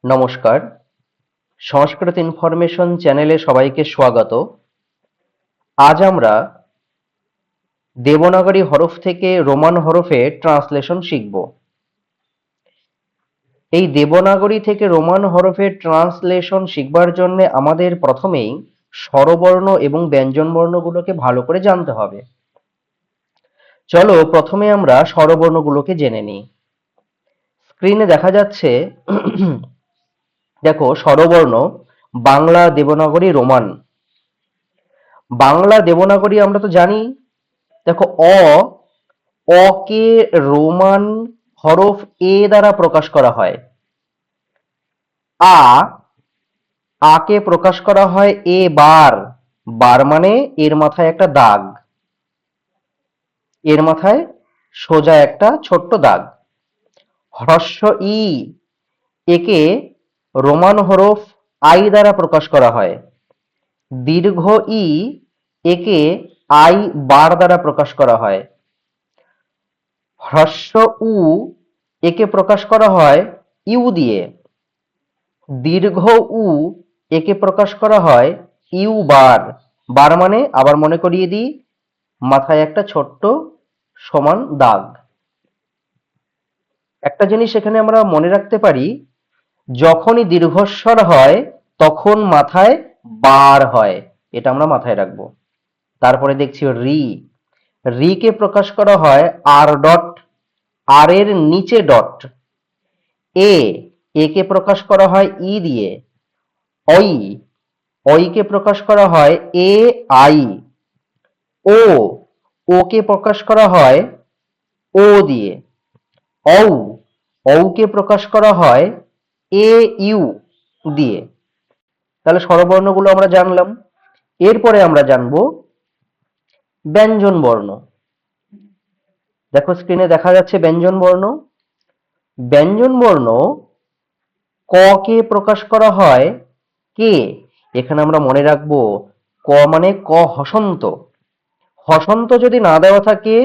নমস্কার, সংস্কৃত ইনফরমেশন চ্যানেলে সবাইকে স্বাগত। আজ আমরা দেবনাগরী হরফ থেকে রোমান হরফে ট্রান্সলেশন শিখব। এই দেবনাগরী থেকে রোমান হরফের ট্রান্সলেশন শিখবার জন্য আমাদের প্রথমেই স্বরবর্ণ এবং ব্যঞ্জনবর্ণগুলোকে ভালো করে জানতে হবে। চলো প্রথমে আমরা স্বরবর্ণগুলোকে জেনে নিই। স্ক্রিনে দেখা যাচ্ছে দেখো স্বরবর্ণ বাংলা, দেবনাগরী, রোমান। বাংলা দেবনাগরী আমরা তো জানি। দেখো অকে রোমান হরফ এ দ্বারা প্রকাশ করা হয়। আকে প্রকাশ করা হয় এ বার। বার মানে এর মাথায় একটা দাগ, এর মাথায় সোজা একটা ছোট্ট দাগ। হ্রস্ব ই, একে রোমান হরফ আই দ্বারা প্রকাশ করা হয়। দীর্ঘ ই, একে আই বার দ্বারা প্রকাশ করা হয়। হ্রস্ব উ, একে প্রকাশ করা হয় ইউ দিয়ে। দীর্ঘ উ, একে প্রকাশ করা হয় ইউ বার। বার মানে আবার মনে করিয়ে দিই, মাথায় একটা ছোট্ট সমান দাগ। একটা জিনিস এখানে আমরা মনে রাখতে পারি, যখনই দীর্ঘস্বর হয় তখন মাথায় বার হয়, এটা আমরা মাথায় রাখবো। তারপরে দেখছি রি, রি কে প্রকাশ করা হয় আর ডট, আর এর নিচে ডট। এ, একে প্রকাশ করা হয় ই দিয়ে। অই, অইকে প্রকাশ করা হয় এ আই। ও, ওকে প্রকাশ করা হয় ও দিয়ে। ঔ, ঔকে প্রকাশ করা হয় এ ইউ দিয়ে। তাহলে স্বরবর্ণগুলো আমরা জানলাম। এরপরে আমরা জানবো ব্যঞ্জন বর্ণ। দেখো স্ক্রিনে দেখা যাচ্ছে ব্যঞ্জন বর্ণ। ব্যঞ্জন বর্ণ ক কে প্রকাশ করা হয় কে। এখানে আমরা মনে রাখবো ক মানে ক হসন্ত। হসন্ত যদি না দেওয়া থাকে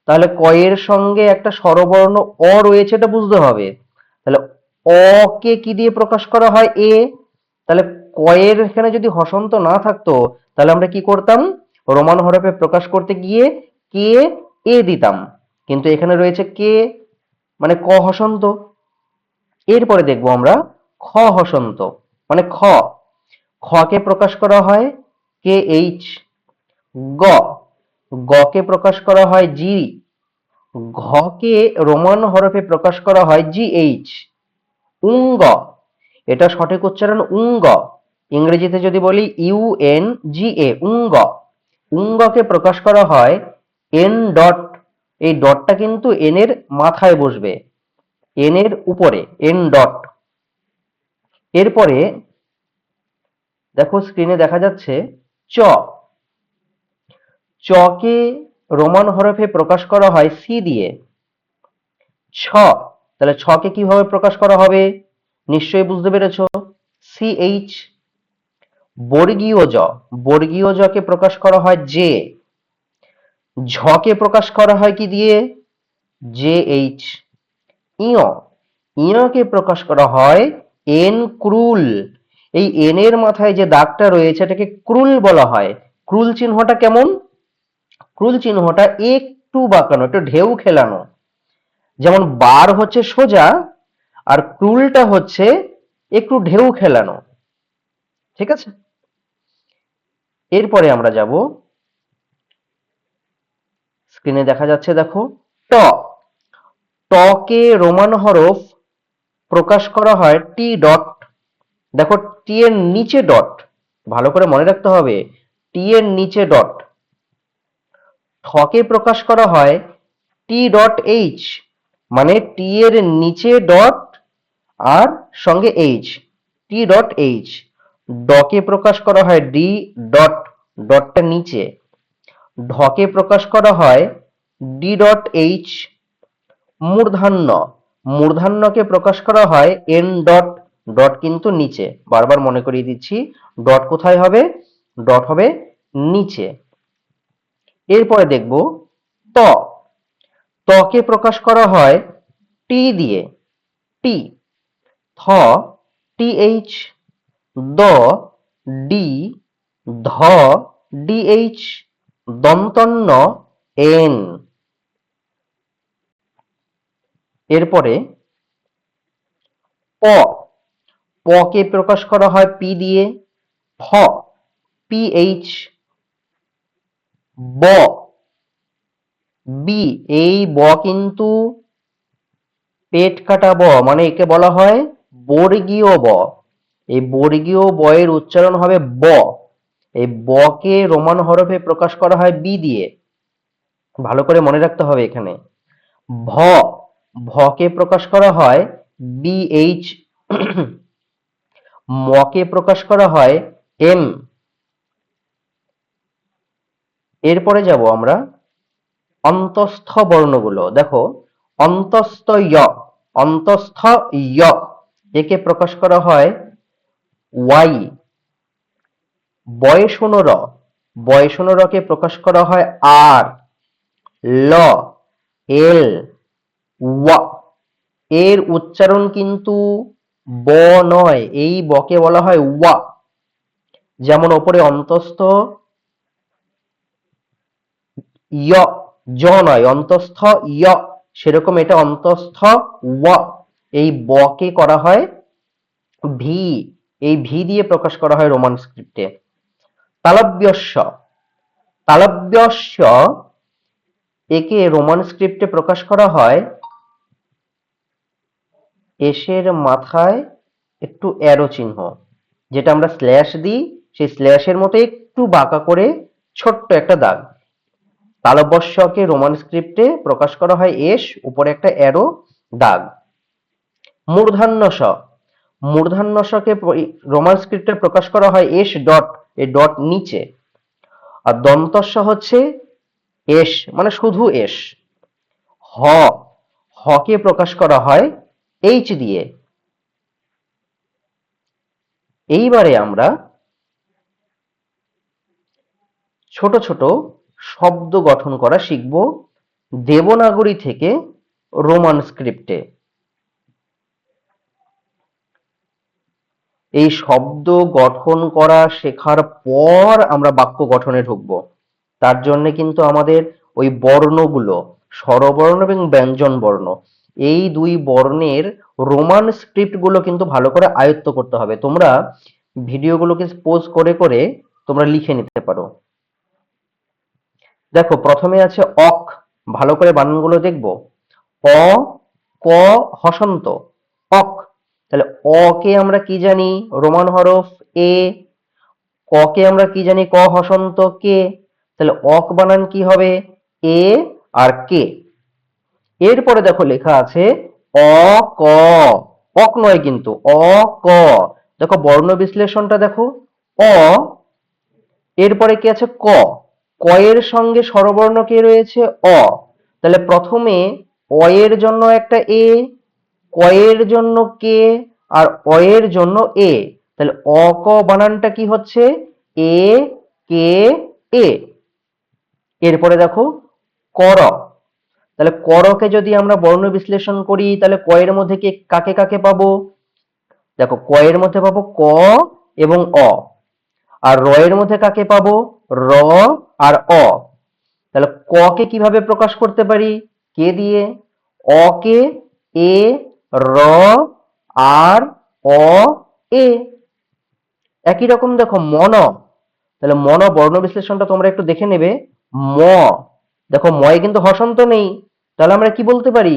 তাহলে ক এর সঙ্গে একটা স্বরবর্ণ অ রয়েছে, এটা বুঝতে হবে। তাহলে অ কে কি দিয়ে প্রকাশ করা হয় এ। তাহলে ক এর এখানে যদি হসন্ত না থাকতো তাহলে আমরা কি করতাম, রোমান হরফে প্রকাশ করতে গিয়ে কে এ দিতাম, কিন্তু এখানে রয়েছে কে মানে ক হসন্ত। এরপরে দেখবো আমরা খ হসন্ত মানে খ। খ কে প্রকাশ করা হয় কে এইচ। গ, গ কে প্রকাশ করা হয় জি। ঘ কে রোমান হরফে প্রকাশ করা হয় জি এইচ। উঙ্গ, এটা সঠিক উচ্চারণ উঙ্গ। ইংরেজিতে যদি বলি ইউ এন জি এ, উঙ্গ। উঙ্গকে প্রকাশ করা হয় এন ডট। এই ডটটা কিন্তু এন এর মাথায় বসবে, এন এর উপরে এন ডট। এরপরে দেখো স্ক্রিনে দেখা যাচ্ছে চ। চকে রোমান হরফে প্রকাশ করা হয় সি দিয়ে। ছ, তাহলে ছকে কিভাবে প্রকাশ করা হবে নিশ্চয়ই বুঝতে পেরেছো, সি এইচ। বর্গীয় জ, বর্গীয় জ কে প্রকাশ করা হয় জে। ঝকে প্রকাশ করা হয় কি দিয়ে, জে এইচ। ইয়, ইয়কে প্রকাশ করা হয় এন ক্রুল। এই এন এর মাথায় যে দাগটা রয়েছে এটাকে ক্রুল বলা হয়। ক্রুল চিহ্নটা কেমন, ক্রুল চিহ্নটা একটু বাঁকানো, একটু ঢেউ খেলানো। যেমন বার হচ্ছে সোজা আর ক্রুলটা হচ্ছে একটু ঢেউ খেলানো। ঠিক আছে। এরপরে আমরা যাব, স্ক্রিনে দেখা যাচ্ছে দেখো ট। টকে রোমান হরফ প্রকাশ করা হয় টি ডট। দেখো টি এর নিচে ডট, ভালো করে মনে রাখতে হবে, টি এর নিচে ডট। ঠকে প্রকাশ করা হয় টি ডট এইচ, মানে টি এর নিচে ডট আর সঙ্গে এইচ, টি ডট এইচ। ডকে প্রকাশ করা হয় ডি ডট, ডটটা নিচে। ঢকে প্রকাশ করা হয় ডি ডট এইচ। মূর্ধন্য, মূর্ধন্যকে প্রকাশ করা হয় এন ডট, ডট কিন্তু নিচে। বারবার মনে করিয়ে দিচ্ছি, ডট কোথায় হবে, ডট হবে নিচে। এরপরে দেখব ত। ত্বকে প্রকাশ করা হয় টি দিয়ে, টি। থ, টিএইচ, দ, ডি, ধ, ডিএইচ, দন্তন্য এন। এরপরে প, পকে প্রকাশ করা হয় পি দিয়ে, ফ, পিএইচ, ব, বি, এই ব কিন্তু পেট কাটা ব, মানে একে বলা হয় বর্গীয় ব। এই বর্গীয় ব এর উচ্চারণ হবে ব। এই ব কে রোমান হরফে প্রকাশ করা হয় বি দিয়ে, ভালো করে মনে রাখতে হবে এখানে। ভ, ভ কে প্রকাশ করা হয় বিএইচ, ম কে প্রকাশ করা হয় এম। এরপরে যাব আমরা অন্তঃস্থ বর্ণগুলো। দেখো, অন্তঃস্থ য়, অন্তঃস্থ য় একে প্রকাশ করা হয় ওয়াই। বয়সূন্য র, বয়সূন্য র কে প্রকাশ করা হয় আর। ল, এল, ওয়া, এর উচ্চারণ কিন্তু ব নয়, এই বকে বলা হয় ওয়া। যেমন ওপরে অন্তঃস্থ য়, জ নয়, অন্তঃস্থ য়, সেরকম এটা অন্তঃস্থ ওয়া। এই ব কে করা হয় ভি, এই ভি দিয়ে প্রকাশ করা হয় রোমান স্ক্রিপ্টে। তালব্যস্য, তালব্যস্য একে রোমান স্ক্রিপ্টে প্রকাশ করা হয় এসের মাথায় একটু অ্যারো চিহ্ন, যেটা আমরা স্ল্যাশ দিই, সেই স্ল্যাশের মতো একটু বাঁকা করে ছোট্ট একটা দাগ। তালব্যস্যকে রোমান স্ক্রিপ্টে প্রকাশ করা হয় এস, উপরে একটা অ্যারো দাগ। মূর্ধন্য স, মূর্ধন্য স-কে রোমান স্ক্রিপ্টে প্রকাশ করা হয় এস ডট, এই ডট নিচে। আর দন্তস্য হচ্ছে এস, মানে শুধু এস। হ, হ কে প্রকাশ করা হয় এইচ দিয়ে। এইবারে আমরা ছোট ছোট শব্দ গঠন করা শিখব দেবনাগরী থেকে রোমান স্ক্রিপ্টে। এই শব্দ গঠন করা শেখার পর আমরা বাক্য গঠনে ঢুকবো। তার জন্য কিন্তু আমাদের ওই বর্ণগুলো, স্বরবর্ণ এবং ব্যঞ্জন বর্ণ, এই দুই বর্ণের রোমান স্ক্রিপ্ট গুলো কিন্তু ভালো করে আয়ত্ত করতে হবে। তোমরা ভিডিওগুলোকে পজ করে করে তোমরা লিখে নিতে পারো। দেখো, প্রথমে আছে অক, ভালো করে বানানগুলো দেখবো। অ, ক, হসন্ত, অক। তাহলে অ কে আমরা কি জানি? রোমান হরফ এ। ক কে আমরা কি জানি? ক হসন্ত কে। তাহলে অক বানান কি হবে? এ আর কে। এরপরে দেখো লেখা আছে অ ক, অক নয় কিন্তু, অ ক। দেখো বর্ণ বিশ্লেষণটা দেখো, অ, এরপরে কি আছে? ক, ক এর সঙ্গে স্বরবর্ণ কে রয়েছে? অ। তাহলে প্রথমে অ এর জন্য একটা এ, ক এর জন্য কে, আর অ এর জন্য এ। তাহলে অ ক বানানটা কি হচ্ছে? এ কে এ। এরপরে দেখো কর, তাহলে করকে যদি আমরা বর্ণ বিশ্লেষণ করি, তাহলে ক এর মধ্যে কে কাকে কাকে পাবো? দেখো, ক এর মধ্যে পাবো ক এবং অ। আর র এর মধ্যে কাকে পাবো? র আর অ। তাহলে ক কে কিভাবে প্রকাশ করতে পারি? কে দিয়ে। অ কে এ, র আর অ এ। একই রকম দেখো মন, তাহলে মন বর্ণ বিশ্লেষণটা তোমরা একটু দেখে নেবে। ম, দেখো ময়ে কিন্তু হসন্ত নেই, তাহলে আমরা কি বলতে পারি?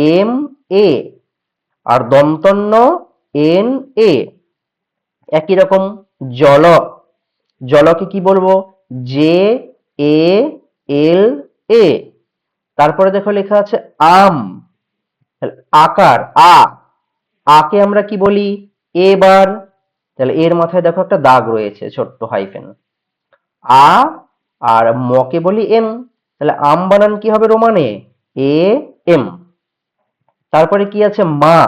M A. আর দন্তন্য এন এ। একই রকম জল, জলকে কি বলবো? J A L A. তারপরে দেখো লেখা আছে আম, তাহলে আকার আ, আকে আমরা কি বলি? এবার। তাহলে এর মাথায় দেখো একটা দাগ রয়েছে, ছোট্ট হাইফেন। আ, আর মকে বলি এম, তাহলে আম বানান কি হবে রোমানে? A M. তারপরে কি আছে? মা,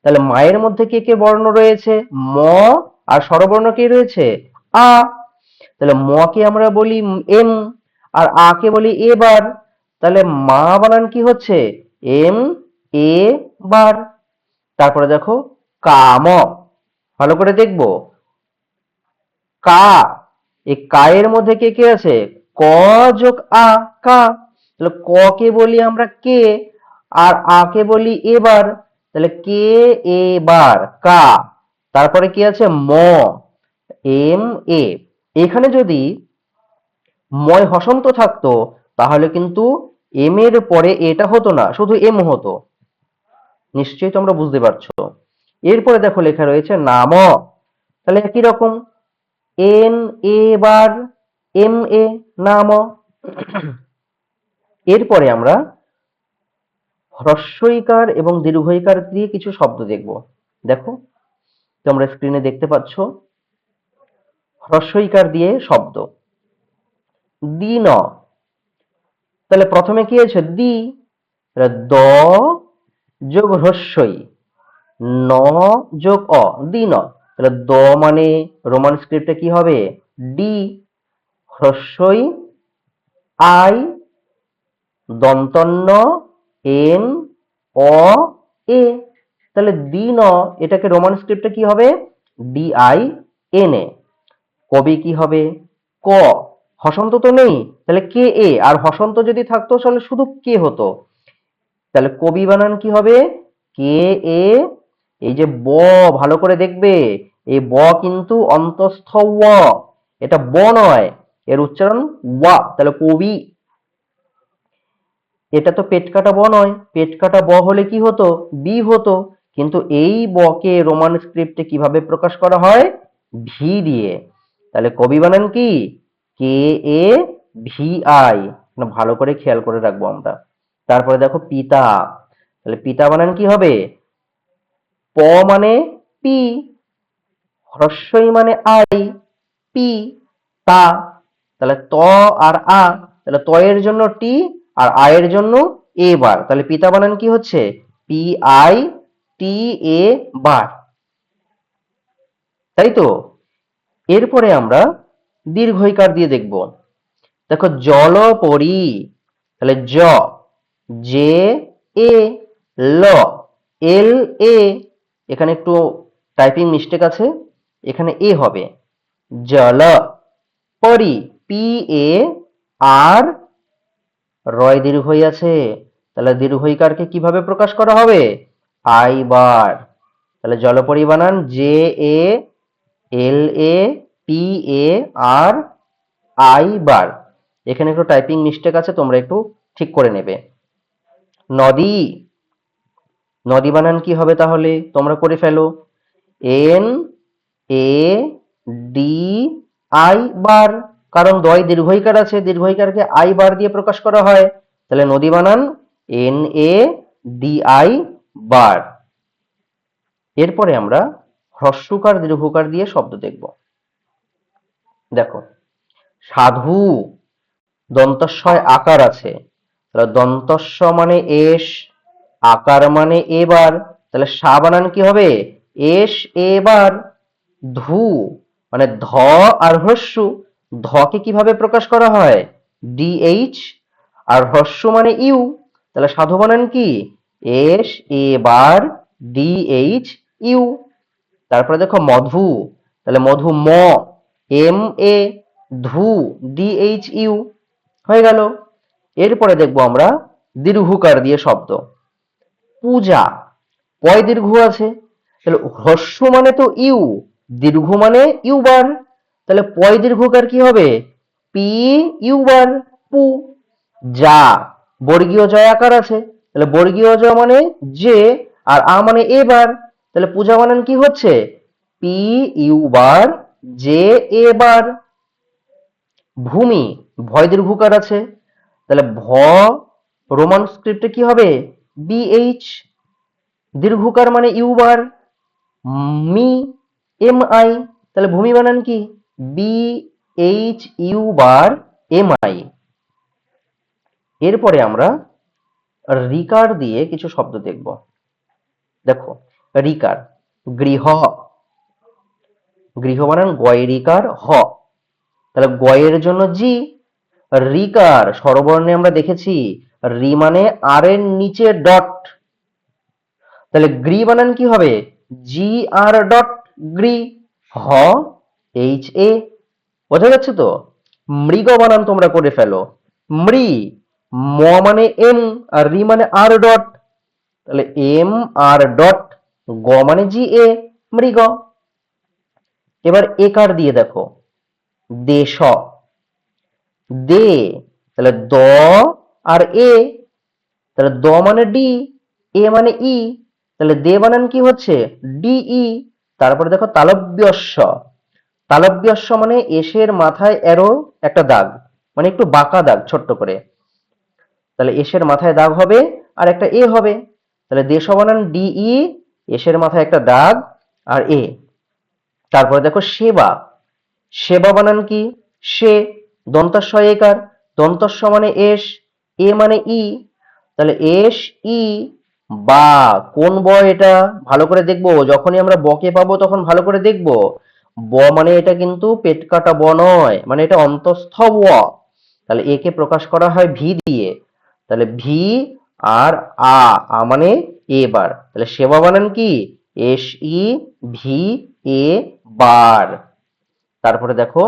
তাহলে মায়ের মধ্যে কে কে বর্ণ রয়েছে? ম, আর স্বরবর্ণ কে রয়েছে? আ। তাহলে ম কে আমরা বলি এম, আর আ কে বলি এবার। তাহলে মা বানান কি হচ্ছে? এম এ বার। তারপরে দেখো কাম, ভালো করে দেখবো। কা, এই কা এর মধ্যে কে কে আছে? ক যোগ আ, কা। তাহলে ক কে বলি আমরা কে, আর আ কে বলি এবার। তাহলে কে এবার কা। তারপরে কি আছে? ম, এম এ। এখানে যদি ময় হসন্ত থাকতো তাহলে কিন্তু এম এর পরে এটা হতো না, শুধু এম হতো। নিশ্চয়ই তোমরা বুঝতে পারছো। এরপরে দেখো লেখা রয়েছে নাম, তাহলে একই রকম, N A bar M A, নাম। এরপরে আমরা হ্রস্বইকার এবং দীর্ঘইকার দিয়ে কিছু শব্দ দেখব। দেখো তোমরা স্ক্রিনে দেখতে পাচ্ছ হ্রস্বইকার দিয়ে শব্দ। দিন, তাহলে প্রথমে কি আছে? দি, তাহলে দ যোগ হ্রস্বই, ন যোগ অ, দিন। তাহলে দ মানে রোমান স্ক্রিপ্টে কি হবে? ডি, হ্রস্বই আই, দন্তন্য এন অ এ। তাহলে দিন, এটাকে রোমান স্ক্রিপ্টে কি হবে? D I N A. কবি কি হবে? ক, হসন্ত তো নেই, তাহলে কে এ, আর হসন্ত যদি থাকতো তাহলে শুধু কে হতো। তাহলে কবি বানান কি হবে? কে এ। এই যে ব, ভালো করে দেখবে, এই ব কিন্তু অন্তঃস্থ ও, এটা ব নয়, এর উচ্চারণ ওয়া। তাহলে কবি। এটা তো পেট কাটা ব নয়, পেট কাটা ব হলে কি হতো? বি হতো। কিন্তু এই ব কে রোমান স্ক্রিপ্টে কিভাবে প্রকাশ করা হয়? ভি দিয়ে। তাহলে কবি বানান কি? কে এ ভি আই। ভালো করে খেয়াল করে রাখবো আমরা। তারপরে দেখো পিতা, তাহলে পিতা বানান কি হবে? প মানে পি, হ্রস্বই মানে আই, পি, তা। তাহলে ত আর আ, তাহলে ত এর জন্য টি, আর আ এর জন্য এ বার। তাহলে পিতা বানান কি হচ্ছে? পি আই টি এ বার, তাই তো। এরপরে আমরা দীর্ঘইকার দিয়ে দেখব। দেখো জলপরি, তাহলে জ, জে এ, ল, এল এ। এখানে একটু টাইপিং মিস্টেক আছে, এখানে এ হবে। জল পরি, পি এ, আর রয় দীর্ঘই আছে, তাহলে দীর্ঘইকারকে কিভাবে প্রকাশ করা হবে? আই বার। তাহলে জলপরি বানান J A L A P A R I বার। এখানে একটু টাইপিং মিস্টেক আছে, তোমরা একটু ঠিক করে নেবে। নদী, নদী বানান কি হবে তাহলে? তোমরা করে ফেলো। এন এ ডি আই বার, কারণ দয় দীর্ঘইকার আছে, দীর্ঘইকারকে আই বার দিয়ে প্রকাশ করা হয়। তাহলে নদী বানান এন এ ডি আই বার। এরপরে আমরা হ্রস্বকার দীর্ঘকার দিয়ে শব্দ দেখব। দেখো সাধু, দন্তস্বয় আকার আছে, তাহলে দন্তস্ব মানে এস, আকার মানে এবার। তাহলে সা বানান কি হবে? এস এবার। ধু, মানে ধ আর হ্রস্ব, ধকে কিভাবে প্রকাশ করা হয়? ডিএইচ, আর হ্রস্ব মানে ইউ। তাহলে সাধু বানান কি? এস এবার ডিএইচ ইউ। তারপরে দেখো মধু, তাহলে মধু ম, এম এ, ধু, ডিএইচ ইউ, হয়ে গেল। এরপরে দেখবো আমরা দীর্ঘকার দিয়ে শব্দ। পূজা, পয় দীর্ঘ আছে, তাহলে হ্রস্ব মানে তো ইউ, দীর্ঘ মানে ইউ বার। তাহলে পয় দীর্ঘকার কি হবে? পি ইউ বার, পু। যা, বর্গীয় জয় আকার আছে, তাহলে বর্গীয় জ মানে যে, আর আ মানে এ বার। তাহলে পূজা বানান কি হচ্ছে? পি ইউ বার জে এ বার। ভূমি, ভয় দীর্ঘকার আছে, তাহলে ভ রোমান স্ক্রিপ্টে কি হবে? বিএইচ, দীর্ঘকার মানে ইউ বার, মি, এম আই। তাহলে ভূমি বানান কি? B H U bar M I. এরপরে আমরা রিকার দিয়ে কিছু শব্দ দেখব। দেখো রিকার, গৃহ, গৃহ বানান গয় রিকার হ, তাহলে গয়ের জন্য জি। রিকার স্বরবর্ণে আমরা দেখেছি, রি মানে আর এর নিচে ডট, তাহলে গ্রি বানান কি হবে? জি আর ডট। গ্রি, হ এইচ এ, বোঝা যাচ্ছে তো? মৃগ বানান তোমরা করে ফেলো, মৃ, ম মানে এম আর রি মানে আর ডট, তাহলে এম আর ডট, গ মানে জি এ, মৃগ। এবার একার দিয়ে দেখো, দেশ, দে, তাহলে দ আর এ, তাহলে দ মানে ডি, এ মানে ই, তাহলে দে বানান কি হচ্ছে ডিই। তারপরে দেখো তালব্যস্য, তালব্যস্য মানে এসের মাথায় এরো একটা দাগ, মানে একটু বাঁকা দাগ ছোট্ট করে, তাহলে এসের মাথায় দাগ হবে আর একটা এ হবে, তাহলে দেশ বানান ডিই, এসের মাথায় একটা দাগ আর এ। তারপরে দেখো সেবা, সেবা বানান কি সে, দন্তস্ব একার, দন্তস্ব মানে এস, এ মানে ই, তাহলে এস ই, বা, কোন ব এটা ভালো করে দেখবো, যখনই আমরা বকে পাবো তখন ভালো করে দেখবো। ব মানে এটা কিন্তু পেট কাটা ব নয়, মানে এটা অন্তঃস্থ ব, তাহলে একে প্রকাশ করা হয় ভি দিয়ে, তাহলে ভি আর আ মানে এবার, তাহলে সেবা বানান কি এস ই ভি এ বার। তারপরে দেখো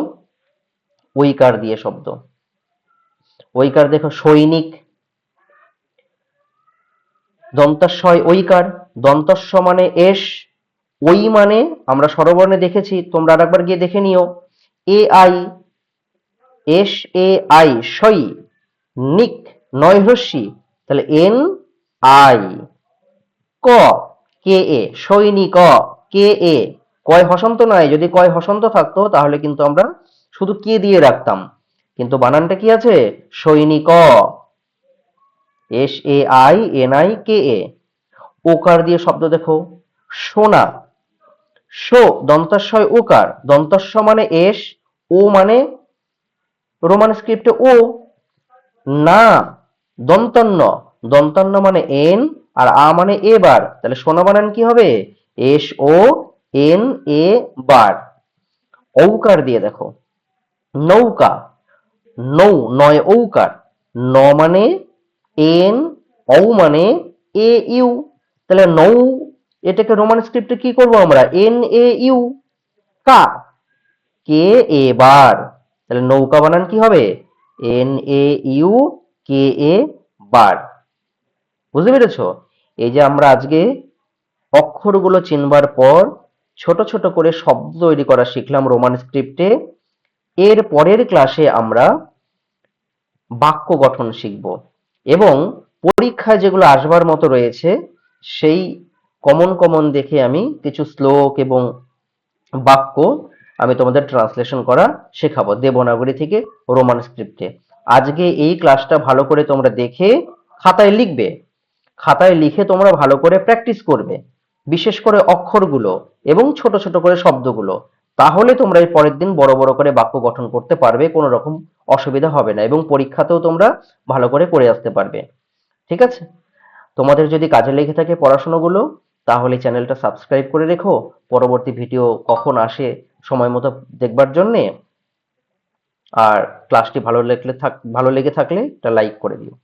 ঐকার দিয়ে শব্দ, ঐকার দেখো সৈনিক, দন্তস্বয় ঐকার, দন্তস্ব মানে এস, ওই মানে আমরা স্বরবর্ণে দেখেছি, তোমরা আরেকবার গিয়ে দেখে নিও, A I, S A I, সই, নিক, নয় হ্রস্বী, তাহলে এন আই, ক, কে এ, সৈনিক, কে এ, কয় হসন্ত নাই, যদি কয় হসন্ত থাকতো তাহলে কিন্তু আমরা শুধু কে দিয়ে রাখতাম, কিন্তু বানানটা কি আছে সৈনিক, S A I N I K A. ওকার দিয়ে শব্দ দেখো, সোনা, শো, দন্তাস্বয় ওকার, দন্তস্ব মানে এস, ও মানে রোমান স্ক্রিপ্টে ও, না, দন্তন্য, দন্তন্য মানে এন আর আ মানে এ বার, তাহলে সোনা বানান কি হবে এস ও এন এ বার। ঔকার দিয়ে দেখো, নৌকা, নৌ, নয় ঔকার, ন মানে এন, ঔ মানে এ ইউ, তাহলে নৌ, এটাকে রোমান স্ক্রিপ্টে কি করব আমরা এন এ ইউ, কা, কে এ বার, তাহলে নৌকা বানান কি হবে এন এ ইউ কে এ বার। বুঝতে পেরেছো? এই যে আমরা আজকে অক্ষরগুলো চিনবার পর ছোট ছোট করে শব্দ তৈরি করা শিখলাম রোমান স্ক্রিপ্টে, এর পরের ক্লাসে আমরা বাক্য গঠন শিখব এবং পরীক্ষায় যেগুলো আসবার মতো রয়েছে সেই কমন কমন দেখে আমি কিছু শ্লোক এবং বাক্য আমি তোমাদের ট্রান্সলেশন করা শেখাবো দেবনাগরী থেকে রোমান স্ক্রিপ্টে। আজকে এই ক্লাসটা ভালো করে তোমরা দেখে খাতায় লিখবে, খাতায় লিখে তোমরা ভালো করে প্র্যাকটিস করবে, বিশেষ করে অক্ষরগুলো এবং ছোট ছোট করে শব্দগুলো, তাহলে তোমরা এই পরের দিন বড় বড় করে বাক্য গঠন করতে পারবে, কোনো রকম অসুবিধা হবে না এবং পরীক্ষাতেও তোমরা ভালো করে আসতে পারবে। ঠিক আছে? তোমাদের যদি কাজে লেগে থাকে পড়াশোনাগুলো, তাহলে চ্যানেলটা সাবস্ক্রাইব করে রেখো, পরবর্তী ভিডিও কখন আসে সময় মতো দেখবার জন্যে। আর ক্লাসটি ভালো লেগে থাকলে একটা লাইক করে দিও।